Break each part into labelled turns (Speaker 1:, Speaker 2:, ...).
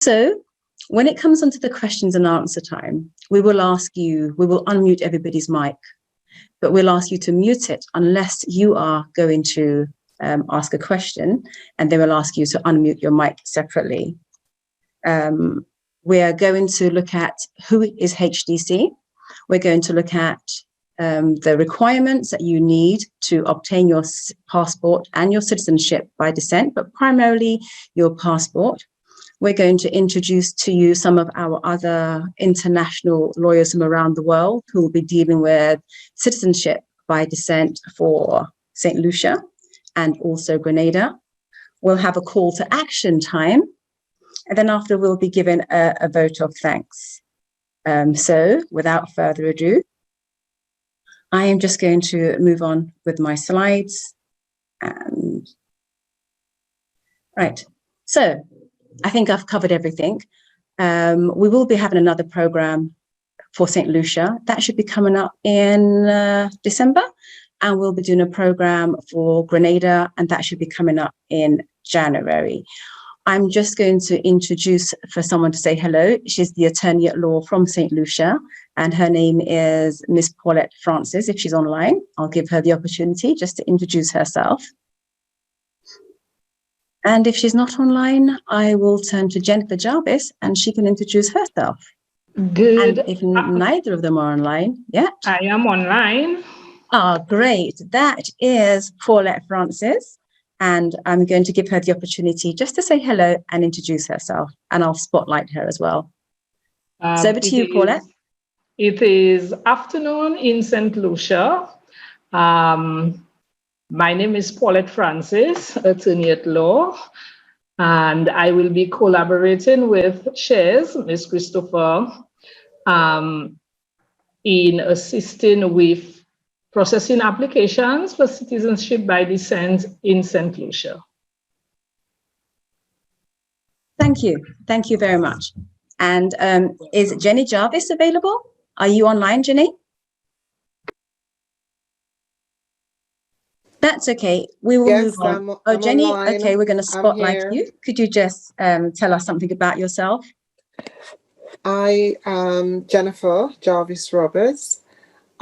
Speaker 1: So when it comes onto the questions and answer time, we will unmute everybody's mic, but we'll ask you to mute it unless you are going to ask a question, and they will ask you to unmute your mic separately. We are going to look at who is HDC. We're going to look at the requirements that you need to obtain your passport and your citizenship by descent, but primarily your passport. We're going to introduce to you some of our other international lawyers from around the world who will be dealing with citizenship by descent for St. Lucia and also Grenada. We'll have a call to action time, and then after we'll be given a vote of thanks. So without further ado, I am just going to move on with my slides. And right, so I think I've covered everything. We will be having another program for St. Lucia. That should be coming up in December. And we'll be doing a program for Grenada, and that should be coming up in January. I'm just going to introduce for someone to say hello. She's the attorney at law from St. Lucia, and her name is Miss Paulette Francis. If she's online, I'll give her the opportunity just to introduce herself. And if she's not online, I will turn to Jennifer Jarvis, and she can introduce herself.
Speaker 2: Good.
Speaker 1: And if neither of them are online yet.
Speaker 2: I am online.
Speaker 1: Great. That is Paulette Francis. And I'm going to give her the opportunity just to say hello and introduce herself. And I'll spotlight her as well. So over to you, Paulette.
Speaker 2: It is afternoon in St. Lucia. My name is Paulette Francis, attorney at law. And I will be collaborating with Shez, Miss Christopher, in assisting with processing applications for citizenship by descent in St. Lucia.
Speaker 1: Thank you. Thank you very much. And is Jenny Jarvis available? Are you online, Jenny? That's okay. We will move on.
Speaker 3: I'm
Speaker 1: Jenny,
Speaker 3: online.
Speaker 1: okay, we're going to spotlight you. Could you just tell us something about yourself?
Speaker 3: I am Jennifer Jarvis Roberts.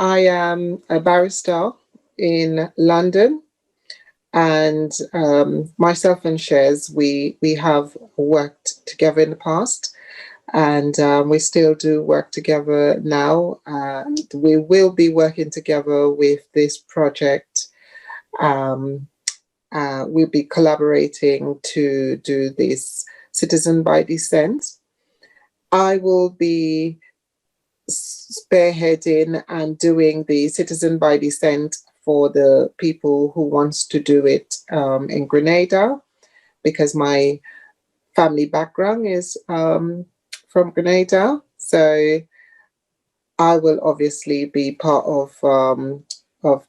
Speaker 3: I am a barrister in London, and myself and Shez, we have worked together in the past, and we still do work together now. And we will be working together with this project. We'll be collaborating to do this citizen by descent. I will be spearheading and doing the citizen by descent for the people who wants to do it in Grenada, because my family background is from Grenada. So I will obviously be part of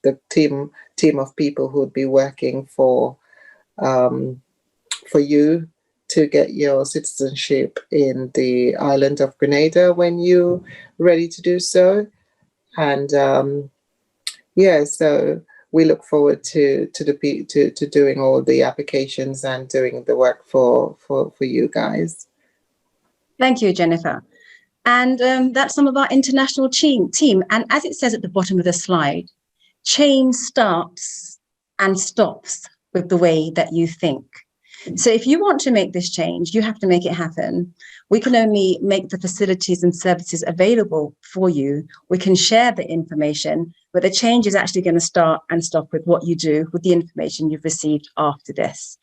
Speaker 3: the team of people who would be working for you to get your citizenship in the island of Grenada when you're ready to do so. And so we look forward to doing all the applications and doing the work for you guys.
Speaker 1: Thank you, Jennifer. And that's some of our international team. And as it says at the bottom of the slide, change starts and stops with the way that you think. So if you want to make this change, you have to make it happen. We can only make the facilities and services available for you. We can share the information, but the change is actually going to start and stop with what you do with the information you've received after this.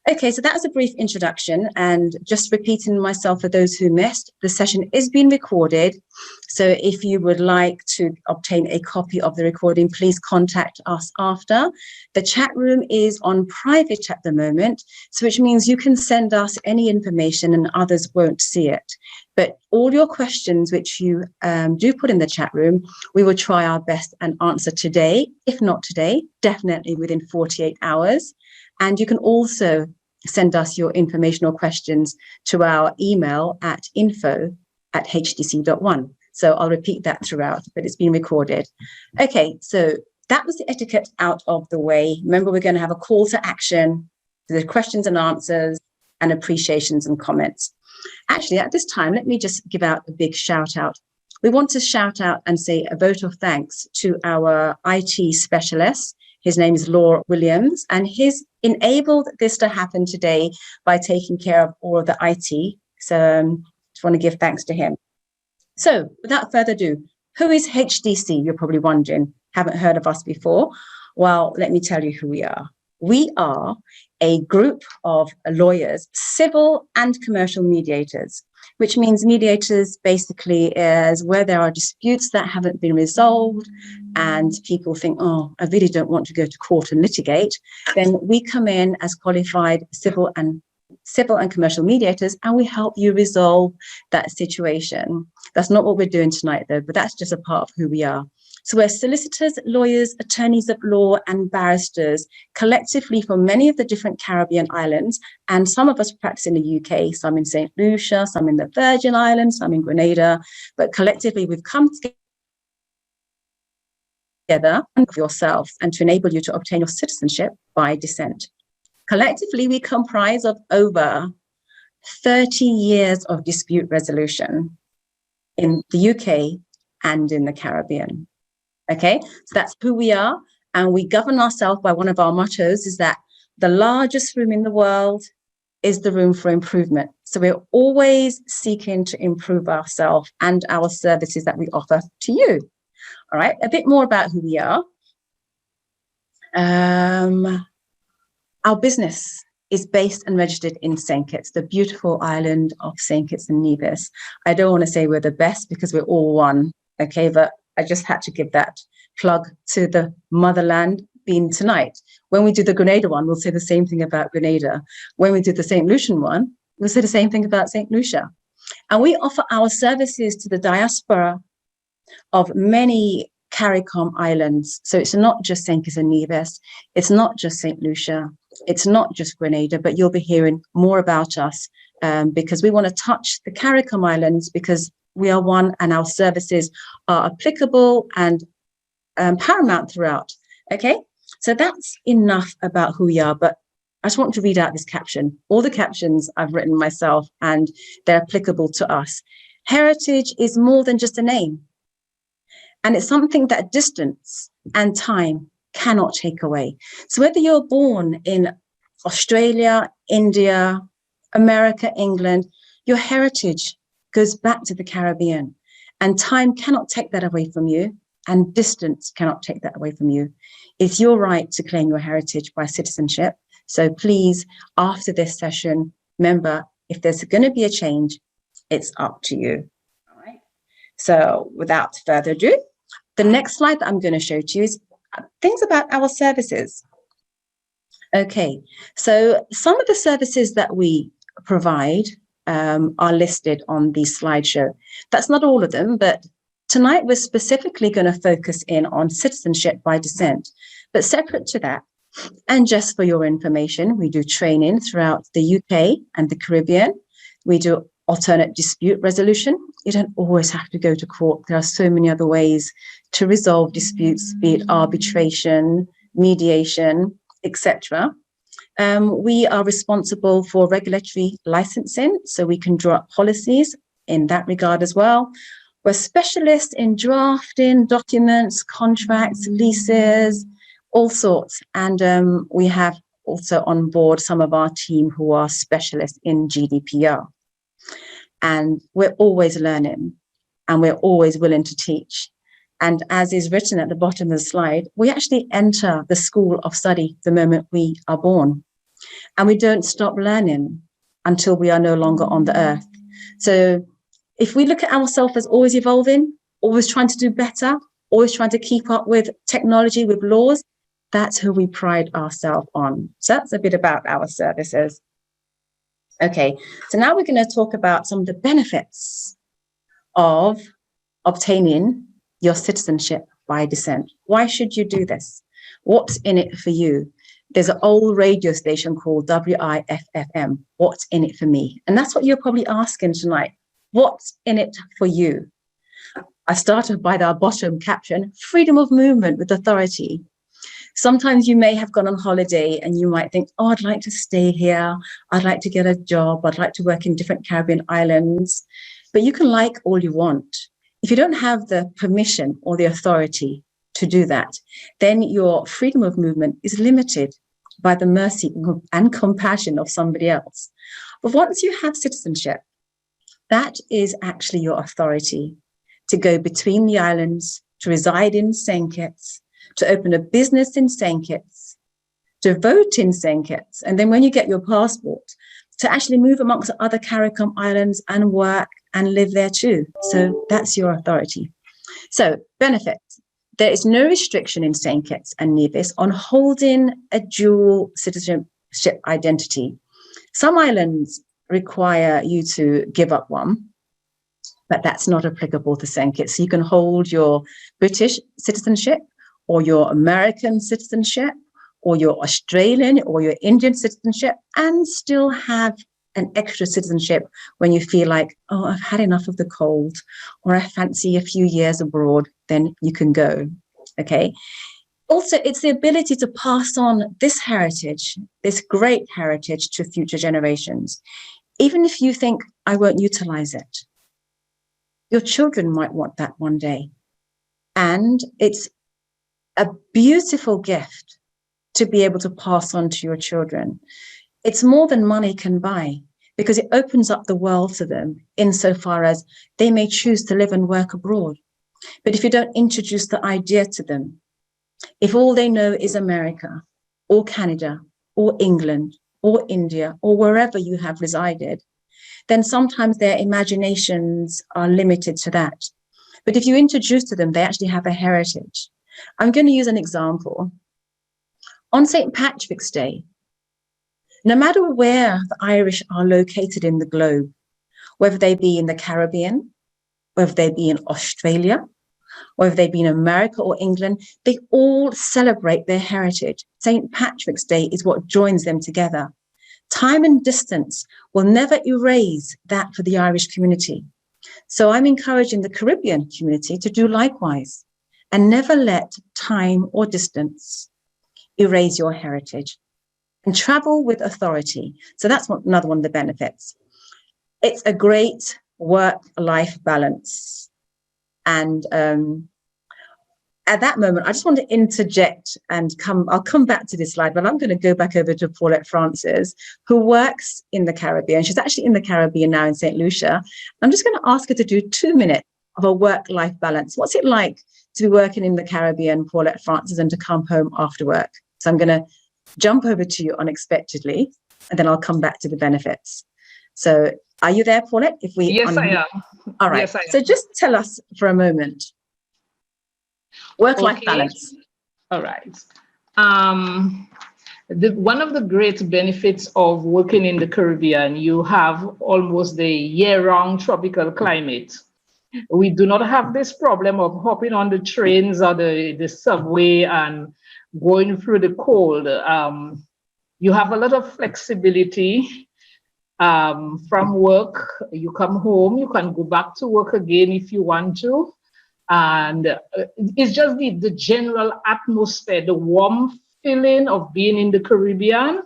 Speaker 1: Okay, so that's a brief introduction, and just repeating myself for those who missed, the session is being recorded. So if you would like to obtain a copy of the recording, please contact us after. The chat room is on private at the moment, so which means you can send us any information and others won't see it. But all your questions which you do put in the chat room, we will try our best and answer today. If not today, definitely within 48 hours. And you can also send us your information or questions to our email at info@hdc.one. So I'll repeat that throughout, but it's been recorded. Okay, so that was the etiquette out of the way. Remember, we're going to have a call to action, the questions and answers, and appreciations and comments. Actually, at this time, let me just give out a big shout out. We want to shout out and say a vote of thanks to our IT specialist. His name is Laura Williams, and he's enabled this to happen today by taking care of all of the IT. So just want to give thanks to him. So without further ado, who is HDC? You're probably wondering, haven't heard of us before. Well, let me tell you who we are. We are a group of lawyers, civil and commercial mediators, which means mediators basically is where there are disputes that haven't been resolved and people think, oh, I really don't want to go to court and litigate. Then we come in as qualified civil and commercial mediators, and we help you resolve that situation. That's not what we're doing tonight, though, but that's just a part of who we are. So we're solicitors, lawyers, attorneys of law, and barristers collectively from many of the different Caribbean islands. And some of us practice in the UK, some in St. Lucia, some in the Virgin Islands, some in Grenada. But collectively, we've come together for yourself and to enable you to obtain your citizenship by descent. Collectively, we comprise of over 30 years of dispute resolution in the UK and in the Caribbean. Okay, so that's who we are. And we govern ourselves by one of our mottos is that the largest room in the world is the room for improvement. So we're always seeking to improve ourselves and our services that we offer to you. All right, a bit more about who we are. Our business is based and registered in St. Kitts, the beautiful island of St. Kitts and Nevis. I don't want to say we're the best because we're all one, okay, but I just had to give that plug to the motherland being tonight. When we do the Grenada one, we'll say the same thing about Grenada. When we do the St. Lucian one, we'll say the same thing about St. Lucia. And we offer our services to the diaspora of many CARICOM islands. So it's not just St. Kitts and Nevis, it's not just St. Lucia, it's not just Grenada, but you'll be hearing more about us because we want to touch the CARICOM islands because we are one and our services are applicable and paramount throughout. Okay, so that's enough about who we are, but I just want to read out this caption. All the captions I've written myself and they're applicable to us. Heritage is more than just a name. And it's something that distance and time cannot take away. So whether you're born in Australia, India, America, England, your heritage goes back to the Caribbean, and time cannot take that away from you, and distance cannot take that away from you. It's your right to claim your heritage by citizenship. So please, after this session, remember, if there's going to be a change, it's up to you. All right. So without further ado, the next slide that I'm going to show to you is things about our services. Okay, so some of the services that we provide are listed on the slideshow. That's not all of them, but tonight we're specifically going to focus in on citizenship by descent. But separate to that, and just for your information, we do training throughout the UK and the Caribbean. We do alternate dispute resolution. You don't always have to go to court. There are so many other ways to resolve disputes, be it arbitration, mediation, etc. We are responsible for regulatory licensing, so we can draw up policies in that regard as well. We're specialists in drafting documents, contracts, leases, all sorts. And we have also on board some of our team who are specialists in GDPR. And we're always learning and we're always willing to teach. And as is written at the bottom of the slide, we actually enter the school of study the moment we are born. And we don't stop learning until we are no longer on the earth. So if we look at ourselves as always evolving, always trying to do better, always trying to keep up with technology, with laws, that's who we pride ourselves on. So that's a bit about our services. Okay, so now we're going to talk about some of the benefits of obtaining your citizenship by descent. Why should you do this? What's in it for you? There's an old radio station called WIFFM. What's in it for me? And that's what you're probably asking tonight. What's in it for you? I started by our bottom caption, freedom of movement with authority. Sometimes you may have gone on holiday and you might think, oh, I'd like to stay here. I'd like to get a job. I'd like to work in different Caribbean islands. But you can like all you want. If you don't have the permission or the authority to do that, then your freedom of movement is limited by the mercy and compassion of somebody else. But once you have citizenship, that is actually your authority to go between the islands, to reside in St. Kitts, to open a business in St. Kitts, to vote in St. Kitts, and then when you get your passport, to actually move amongst the other CARICOM islands and work and live there too. So that's your authority. So benefits. There is no restriction in St. Kitts and Nevis on holding a dual citizenship identity. Some islands require you to give up one, but that's not applicable to St. Kitts. So you can hold your British citizenship or your American citizenship or your Australian or your Indian citizenship and still have an extra citizenship when you feel like, oh, I've had enough of the cold or I fancy a few years abroad, then you can go, okay? Also, it's the ability to pass on this heritage, this great heritage to future generations. Even if you think, I won't utilize it, your children might want that one day. And it's a beautiful gift to be able to pass on to your children. It's more than money can buy because it opens up the world to them insofar as they may choose to live and work abroad. But if you don't introduce the idea to them, if all they know is America or Canada or England or India or wherever you have resided, then sometimes their imaginations are limited to that. But if you introduce to them, they actually have a heritage. I'm going to use an example. On St. Patrick's Day, no matter where the Irish are located in the globe, whether they be in the Caribbean, whether they be in Australia, whether they be in America or England, they all celebrate their heritage. St. Patrick's Day is what joins them together. Time and distance will never erase that for the Irish community. So I'm encouraging the Caribbean community to do likewise and never let time or distance erase your heritage and travel with authority. So that's another one of the benefits. It's a great work-life balance. And at that moment, I just want to interject and I'll come back to this slide, but I'm going to go back over to Paulette Francis, who works in the Caribbean. She's actually in the Caribbean now in St. Lucia. I'm just going to ask her to do 2 minutes of a work-life balance. What's it like to be working in the Caribbean, Paulette Francis, and to come home after work? So I'm going to jump over to you unexpectedly, and then I'll come back to the benefits. So are you there, Paulette?
Speaker 2: Yes, I am.
Speaker 1: All right.
Speaker 2: Yes, I am.
Speaker 1: So just tell us for a moment. Work-life balance.
Speaker 2: All right. One of the great benefits of working in the Caribbean, you have almost the year-round tropical climate. We do not have this problem of hopping on the trains or the subway and going through the cold. You have a lot of flexibility from work. You come home, you can go back to work again if you want to. And it's just the general atmosphere, the warm feeling of being in the Caribbean.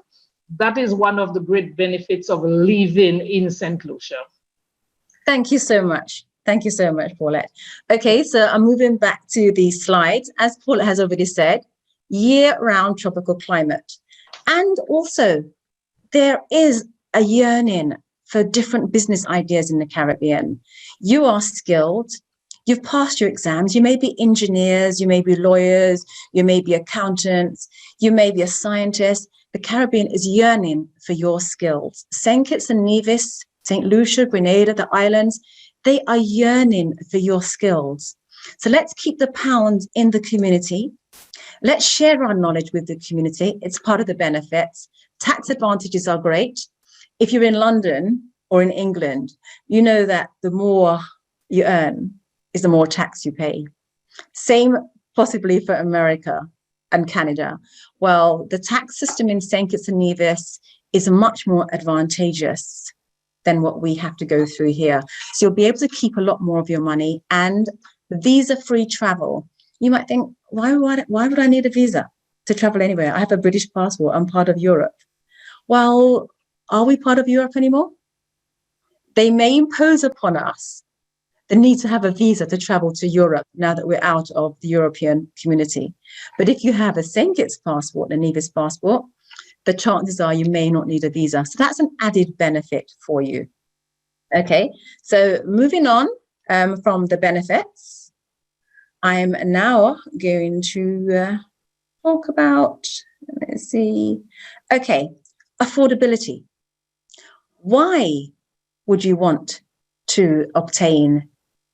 Speaker 2: That is one of the great benefits of living in St. Lucia.
Speaker 1: Thank you so much. Thank you so much, Paulette. Okay, so I'm moving back to the slides. As Paulette has already said, year-round tropical climate. And also, there is a yearning for different business ideas in the Caribbean. You are skilled. You've passed your exams. You may be engineers, you may be lawyers, you may be accountants, you may be a scientist. The Caribbean is yearning for your skills. St. Kitts and Nevis, St. Lucia, Grenada, the islands, they are yearning for your skills. So let's keep the pound in the community. Let's share our knowledge with the community. It's part of the benefits. Tax advantages are great. If you're in London or in England, you know that the more you earn, is the more tax you pay. Same possibly for America and Canada. Well, the tax system in St. Kitts and Nevis is much more advantageous than what we have to go through here. So you'll be able to keep a lot more of your money and visa-free travel. You might think, why would I need a visa to travel anywhere. I have a British passport. I'm part of Europe. Well, are we part of Europe anymore? They may impose upon us the need to have a visa to travel to Europe now that we're out of the European community. But if you have a St. Kitts passport, a Nevis passport, the chances are you may not need a visa. So that's an added benefit for you. Okay, so moving on from the benefits, I'm now going to talk about, let's see, okay, affordability. Why would you want to obtain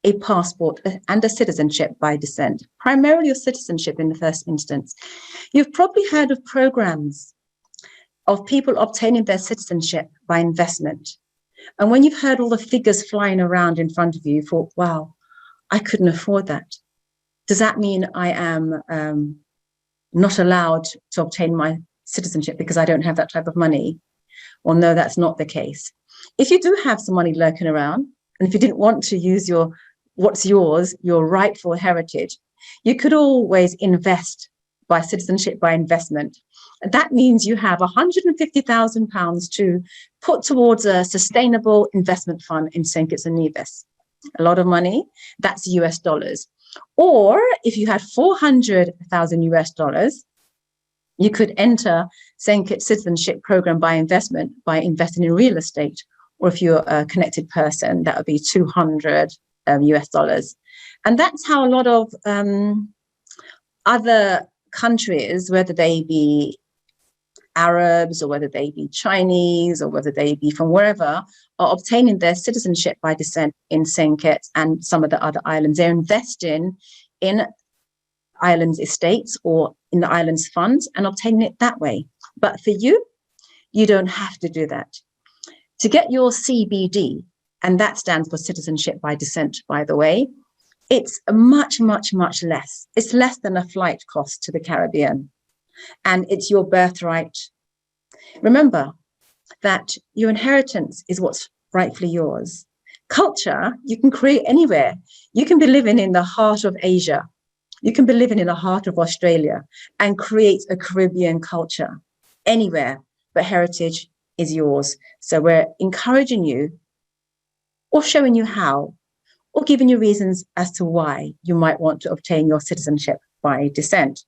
Speaker 1: a passport and a citizenship by descent? Primarily your citizenship in the first instance. You've probably heard of programs of people obtaining their citizenship by investment. And when you've heard all the figures flying around in front of you, you thought, wow, I couldn't afford that. Does that mean I am not allowed to obtain my citizenship because I don't have that type of money? Well, no, that's not the case. If you do have some money lurking around, and if you didn't want to use what's yours, your rightful heritage, you could always invest by citizenship by investment. And that means you have £150,000 to put towards a sustainable investment fund in St. Kitts and Nevis. A lot of money, that's US dollars. Or if you had 400,000 US dollars, you could enter St. Kitts citizenship program by investment by investing in real estate. Or if you're a connected person, that would be 200 US dollars. And that's how a lot of other countries, whether they be Arabs or whether they be Chinese or whether they be from wherever, are obtaining their citizenship by descent in St. Kitts and some of the other islands. They're investing in islands estates or in the islands funds and obtaining it that way. But for you, you don't have to do that. To get your CBD, and that stands for citizenship by descent, by the way, it's much, much, much less. It's less than a flight cost to the Caribbean. And it's your birthright. Remember that your inheritance is what's rightfully yours. Culture, you can create anywhere. You can be living in the heart of Asia. You can be living in the heart of Australia and create a Caribbean culture anywhere, but heritage is yours. So we're encouraging you or showing you how or giving you reasons as to why you might want to obtain your citizenship by descent.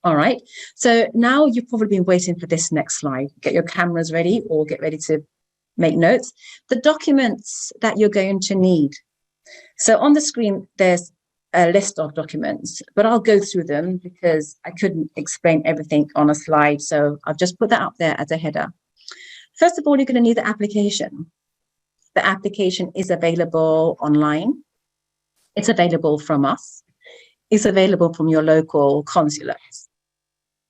Speaker 1: All right, so now you've probably been waiting for this next slide. Get your cameras ready or get ready to make notes. The documents that you're going to need. So on the screen, there's a list of documents, but I'll go through them because I couldn't explain everything on a slide. So I've just put that up there as a header. First of all, you're going to need the application. The application is available online. It's available from us. It's available from your local consulate.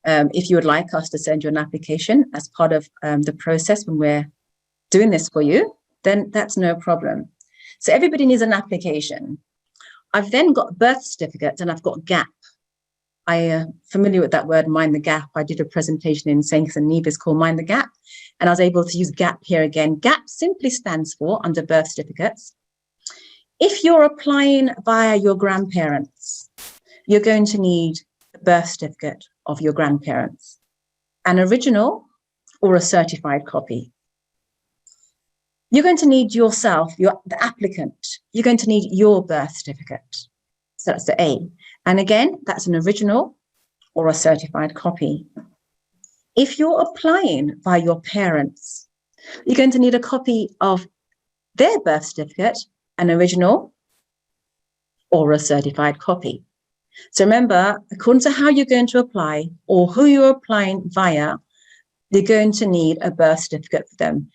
Speaker 1: If you would like us to send you an application as part of the process when we're doing this for you, then that's no problem. So everybody needs an application. I've then got birth certificates and I've got GAP. I'm familiar with that word, Mind the Gap. I did a presentation in St. Kitts and Nevis called Mind the Gap, and I was able to use GAP here again. GAP simply stands for, under birth certificates, if you're applying via your grandparents, you're going to need a birth certificate of your grandparents, an original or a certified copy. You're going to need yourself, the applicant, you're going to need your birth certificate. So that's the A. And again, that's an original or a certified copy. If you're applying by your parents, you're going to need a copy of their birth certificate, an original or a certified copy. So remember, according to how you're going to apply or who you're applying via, you're going to need a birth certificate for them.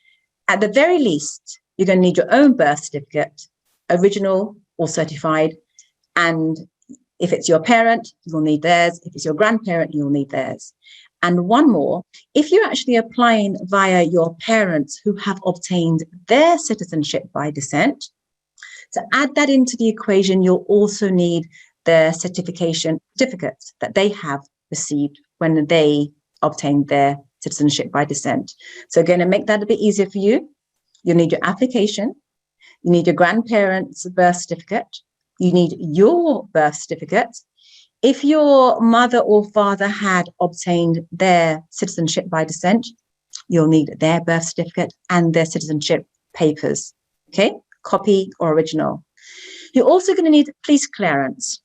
Speaker 1: At the very least, you're going to need your own birth certificate, original or certified. And if it's your parent, you'll need theirs. If it's your grandparent, you'll need theirs. And one more, if you're actually applying via your parents who have obtained their citizenship by descent, to add that into the equation, you'll also need their certificates that they have received when they obtained their citizenship by descent. So again, to make that a bit easier for you, you'll need your application, you need your grandparents' birth certificate, you need your birth certificate, If your mother or father had obtained their citizenship by descent, you'll need their birth certificate and their citizenship papers, okay? Copy or original. You're also going to need police clearance.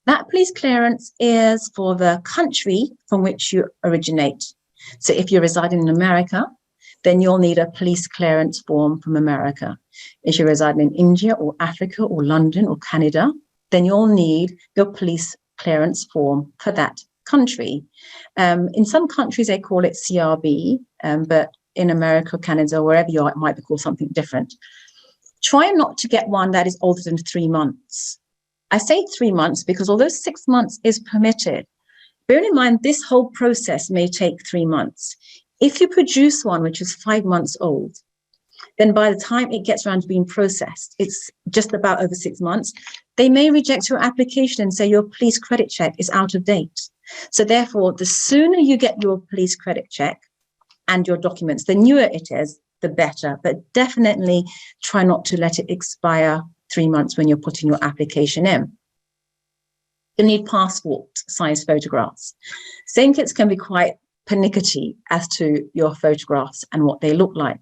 Speaker 1: That police clearance is for the country from which you originate. So if you're residing in America, then you'll need a police clearance form from America. If you're residing in India or Africa or London or Canada, then you'll need your police clearance form for that country. In some countries, they call it CRB, but in America, Canada, wherever you are, it might be called something different. Try not to get one that is older than 3 months. I say 3 months because although 6 months is permitted, bear in mind this whole process may take 3 months. If you produce one which is 5 months old, then by the time it gets around to being processed, it's just about over 6 months. They may reject your application and say your police credit check is out of date. So therefore, the sooner you get your police credit check and your documents, the newer it is, the better. But definitely try not to let it expire 3 months when you're putting your application in. You need passport size photographs. Same kits can be quite pernickety as to your photographs and what they look like.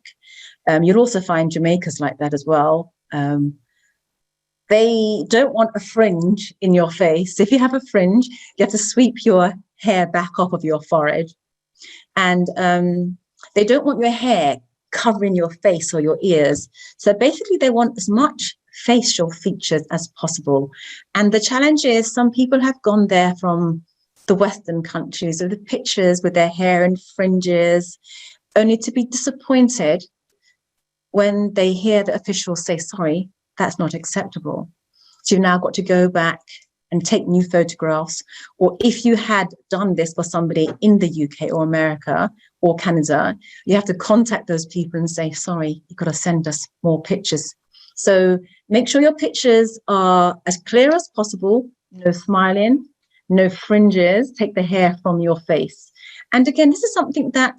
Speaker 1: You'll also find Jamaicans like that as well. They don't want a fringe in your face. If you have a fringe, you have to sweep your hair back off of your forehead. And they don't want your hair covering your face or your ears. So basically, they want as much facial features as possible. And the challenge is some people have gone there from the Western countries with the pictures with their hair and fringes, only to be disappointed when they hear the officials say, sorry, that's not acceptable. So you've now got to go back and take new photographs. Or if you had done this for somebody in the UK or America or Canada, you have to contact those people and say, sorry, you've got to send us more pictures. So make sure your pictures are as clear as possible, no smiling, no fringes, take the hair from your face. And again, this is something that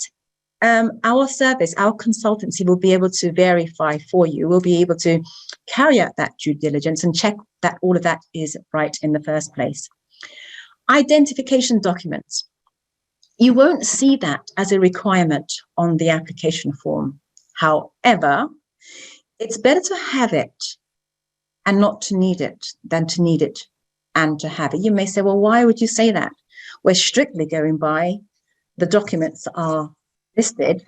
Speaker 1: our service, our consultancy will be able to verify for you. We'll be able to carry out that due diligence and check that all of that is right in the first place. Identification documents. You won't see that as a requirement on the application form. However, it's better to have it and not to need it than to need it and to have it. You may say, well, why would you say that? We're strictly going by the documents are listed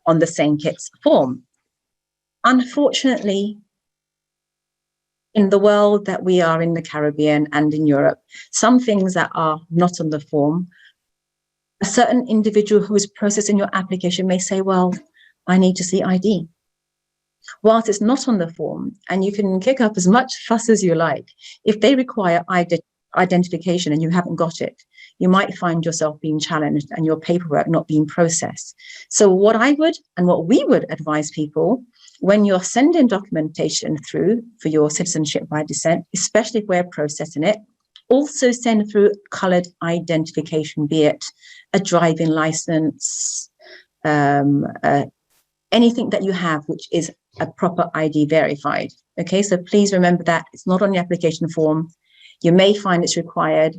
Speaker 1: on the same kits form. Unfortunately, in the world that we are in the Caribbean and in Europe, some things that are not on the form, a certain individual who is processing your application may say, well, I need to see ID. Whilst it's not on the form, and you can kick up as much fuss as you like, if they require identification and you haven't got it, you might find yourself being challenged and your paperwork not being processed. So what I would and what we would advise people when you're sending documentation through for your citizenship by descent, especially if we're processing it, also send through coloured identification, be it a driving license, anything that you have which is a proper ID verified. Okay, so please remember that it's not on the application form. You may find it's required.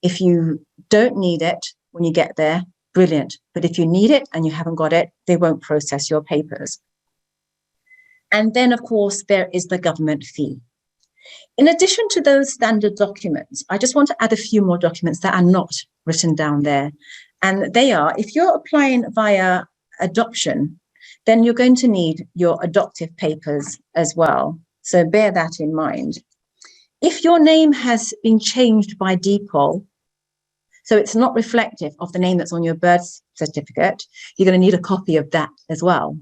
Speaker 1: If you don't need it when you get there, brilliant. But if you need it and you haven't got it, they won't process your papers. And then, of course, there is the government fee. In addition to those standard documents, I just want to add a few more documents that are not written down there. And they are, if you're applying via adoption, then you're going to need your adoptive papers as well. So bear that in mind. If your name has been changed by default, so it's not reflective of the name that's on your birth certificate, you're going to need a copy of that as well.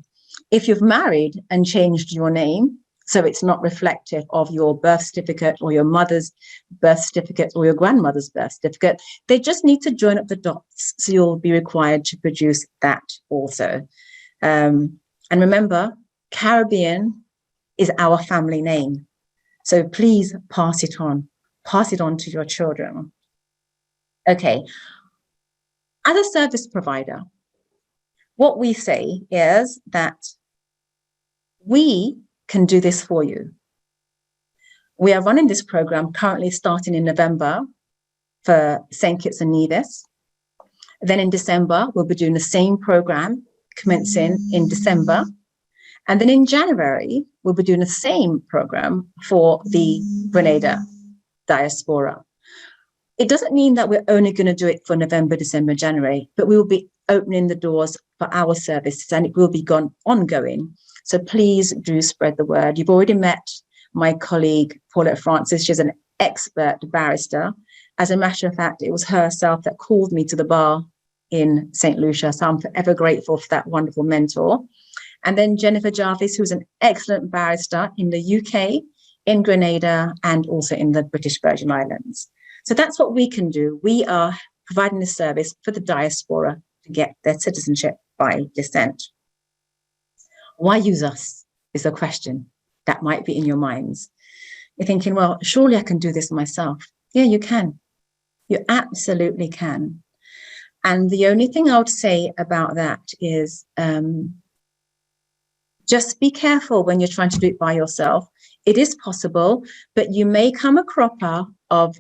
Speaker 1: If you've married and changed your name, so it's not reflective of your birth certificate or your mother's birth certificate or your grandmother's birth certificate, they just need to join up the dots. So you'll be required to produce that also. And remember, Caribbean is our family name. So please pass it on to your children. Okay. As a service provider, what we say is that we can do this for you. We are running this program currently starting in November, for St. Kitts and Nevis. Then in December, we'll be doing the same program commencing in December. And then in January, we'll be doing the same program for the Grenada diaspora. It doesn't mean that we're only going to do it for November, December, January, but we will be opening the doors for our services, and it will be ongoing. So please do spread the word. You've already met my colleague, Paulette Francis. She's an expert barrister. As a matter of fact, it was herself that called me to the bar in St. Lucia. So I'm forever grateful for that wonderful mentor. And then Jennifer Jarvis, who's an excellent barrister in the UK, in Grenada, and also in the British Virgin Islands. So that's what we can do. We are providing a service for the diaspora to get their citizenship by descent. Why use us is a question that might be in your minds. You're thinking, well, surely I can do this myself. Yeah, you can. You absolutely can. And the only thing I would say about that is just be careful when you're trying to do it by yourself. It is possible, but you may come a cropper of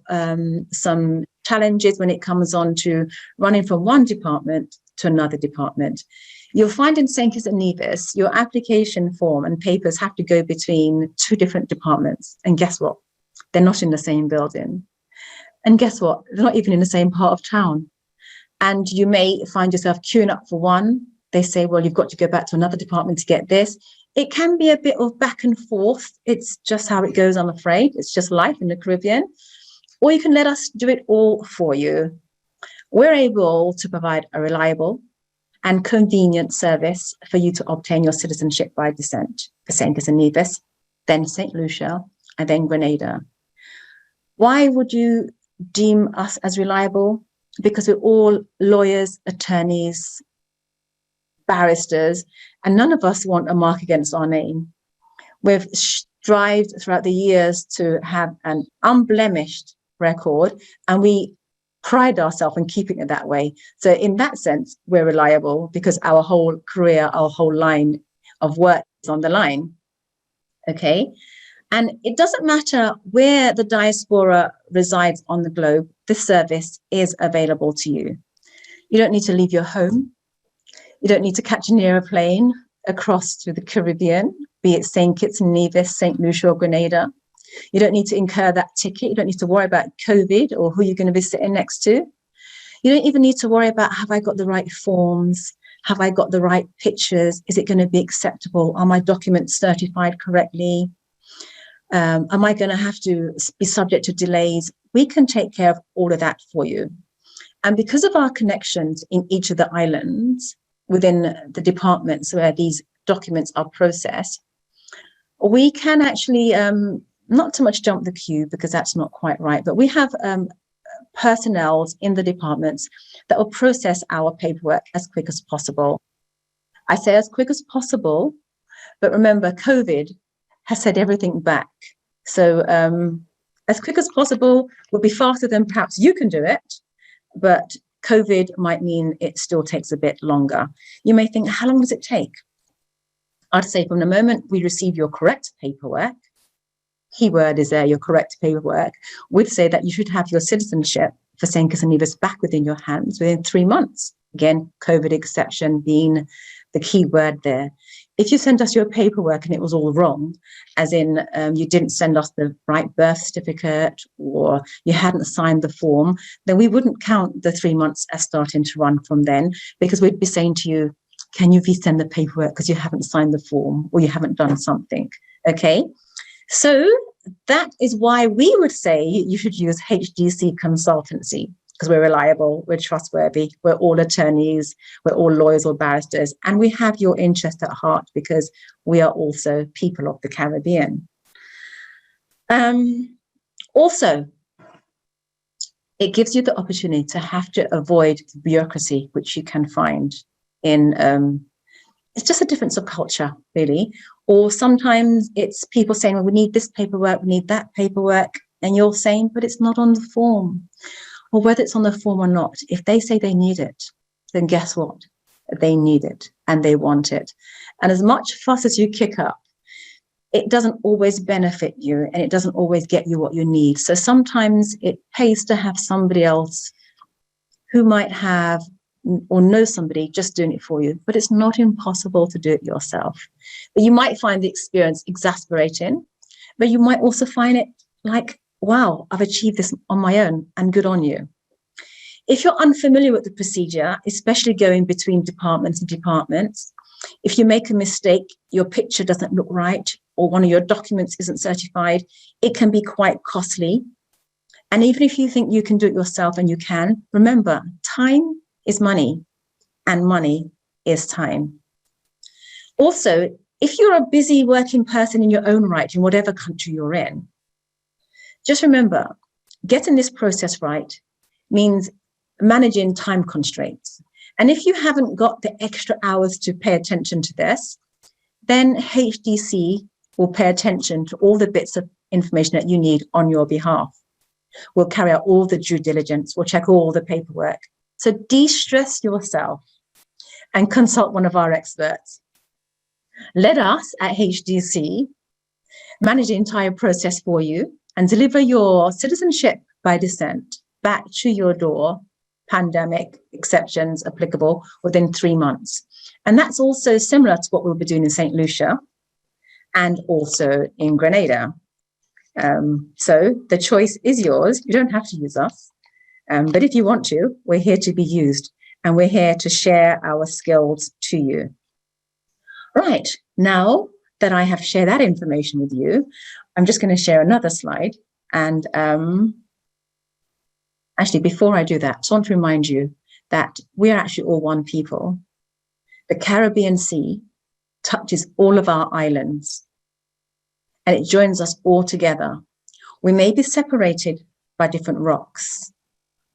Speaker 1: some challenges when it comes on to running from one department to another department. You'll find in St. Kitts and Nevis, your application form and papers have to go between two different departments. And guess what? They're not in the same building. And guess what? They're not even in the same part of town. And you may find yourself queuing up for one. They say, well, you've got to go back to another department to get this. It can be a bit of back and forth. It's just how it goes, I'm afraid. It's just life in the Caribbean. Or you can let us do it all for you. We're able to provide a reliable and convenient service for you to obtain your citizenship by descent for St. Kitts and Nevis, then St. Lucia, and then Grenada. Why would you deem us as reliable? Because we're all lawyers, attorneys, barristers, and none of us want a mark against our name. We've strived throughout the years to have an unblemished record, and we pride ourselves in keeping it that way. So in that sense, we're reliable because our whole career, our whole line of work is on the line. Okay. And it doesn't matter where the diaspora resides on the globe, this service is available to you. You don't need to leave your home. You don't need to catch an airplane across to the Caribbean, be it St. Kitts and Nevis, St. Lucia or Grenada. You don't need to incur that ticket. You don't need to worry about COVID or who you're going to be sitting next to. You don't even need to worry about, have I got the right forms? Have I got the right pictures? Is it going to be acceptable? Are my documents certified correctly? Am I going to have to be subject to delays? We can take care of all of that for you. And because of our connections in each of the islands within the departments where these documents are processed, we can actually not so much jump the queue, because that's not quite right, but we have personnel in the departments that will process our paperwork as quick as possible. I say as quick as possible, but remember, COVID has set everything back. So as quick as possible will be faster than perhaps you can do it, but COVID might mean it still takes a bit longer. You may think, how long does it take? I'd say from the moment we receive your correct paperwork, keyword is there, your correct paperwork, we'd say that you should have your citizenship for St. Kitts and Nevis back within your hands within 3 months. Again, COVID exception being the key word there. If you sent us your paperwork and it was all wrong, as in you didn't send us the right birth certificate or you hadn't signed the form, then we wouldn't count the 3 months as starting to run from then, because we'd be saying to you, can you resend the paperwork because you haven't signed the form or you haven't done something? Okay, so that is why we would say you should use HDC consultancy, because we're reliable, we're trustworthy, we're all attorneys, we're all lawyers or barristers, and we have your interest at heart because we are also people of the Caribbean. Also, it gives you the opportunity to have to avoid bureaucracy, which you can find in, it's just a difference of culture, really. Or sometimes it's people saying, well, we need this paperwork, we need that paperwork, and you're saying, but it's not on the form. Or whether it's on the form or not, if they say they need it, then guess what? They need it and they want it. And as much fuss as you kick up, it doesn't always benefit you and it doesn't always get you what you need. So sometimes it pays to have somebody else who might have or know somebody just doing it for you, but it's not impossible to do it yourself. But you might find the experience exasperating, but you might also find it like, wow, I've achieved this on my own, and good on you. If you're unfamiliar with the procedure, especially going between departments and departments, if you make a mistake, your picture doesn't look right, or one of your documents isn't certified, it can be quite costly. And even if you think you can do it yourself, and you can, remember, time is money, and money is time. Also, if you're a busy working person in your own right, in whatever country you're in, just remember, getting this process right means managing time constraints. And if you haven't got the extra hours to pay attention to this, then HDC will pay attention to all the bits of information that you need on your behalf. We'll carry out all the due diligence, we'll check all the paperwork. So de-stress yourself and consult one of our experts. Let us at HDC manage the entire process for you and deliver your citizenship by descent back to your door, pandemic exceptions applicable, within 3 months. And that's also similar to what we'll be doing in St. Lucia and also in Grenada. So the choice is yours. You don't have to use us. But if you want to, we're here to be used, and we're here to share our skills to you. Right, now that I have shared that information with you, I'm just going to share another slide. And actually, before I do that, I just want to remind you that we are actually all one people. The Caribbean Sea touches all of our islands, and it joins us all together. We may be separated by different rocks,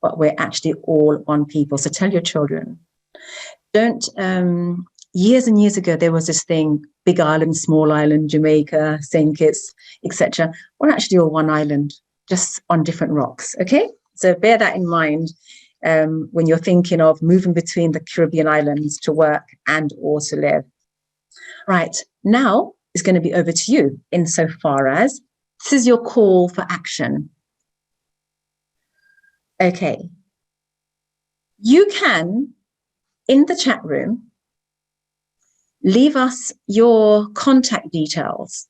Speaker 1: but we're actually all one people. So tell your children. Don't, years and years ago, there was this thing, big island, small island, Jamaica, St. Kitts, etc. We're actually all one island, just on different rocks, okay? So bear that in mind when you're thinking of moving between the Caribbean islands to work and or to live. Right, now it's going to be over to you insofar as this is your call for action. Okay, you can, in the chat room, leave us your contact details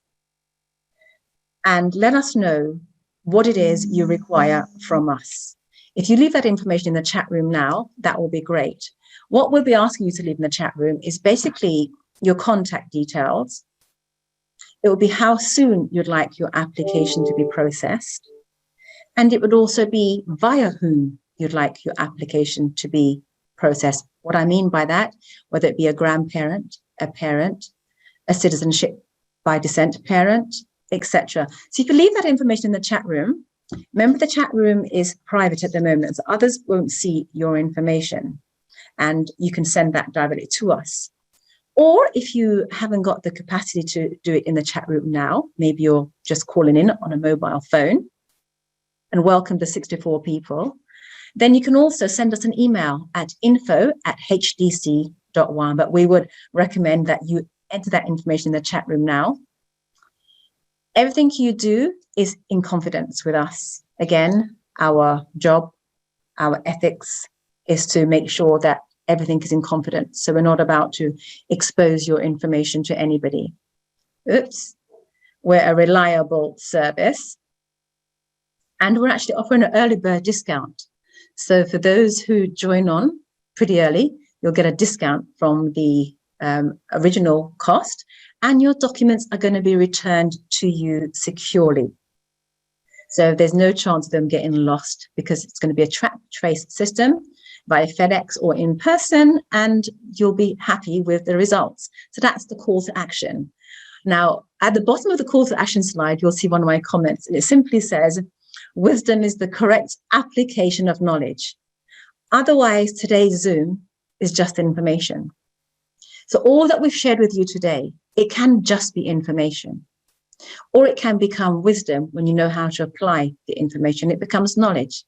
Speaker 1: and let us know what it is you require from us. If you leave that information in the chat room now, that will be great. What we'll be asking you to leave in the chat room is basically your contact details. It will be how soon you'd like your application to be processed. And it would also be via whom you'd like your application to be processed. What I mean by that, whether it be a grandparent, a parent, a citizenship by descent parent, etc. So you can leave that information in the chat room. Remember, the chat room is private at the moment, so others won't see your information. And you can send that directly to us. Or if you haven't got the capacity to do it in the chat room now, maybe you're just calling in on a mobile phone and welcome the 64 people, then you can also send us an email at info@hdc.one. But we would recommend that you enter that information in the chat room now. Everything you do is in confidence with us. Again, our job, our ethics is to make sure that everything is in confidence. So we're not about to expose your information to anybody. Oops. We're a reliable service. And we're actually offering an early bird discount. So for those who join on pretty early, you'll get a discount from the original cost, and your documents are going to be returned to you securely. So there's no chance of them getting lost, because it's going to be a track trace system via FedEx or in person, and you'll be happy with the results. So that's the call to action. Now, at the bottom of the call to action slide, you'll see one of my comments, and it simply says, wisdom is the correct application of knowledge. Otherwise, today's Zoom is just information. So all that we've shared with you today, it can just be information, or it can become wisdom when you know how to apply the information. It becomes knowledge.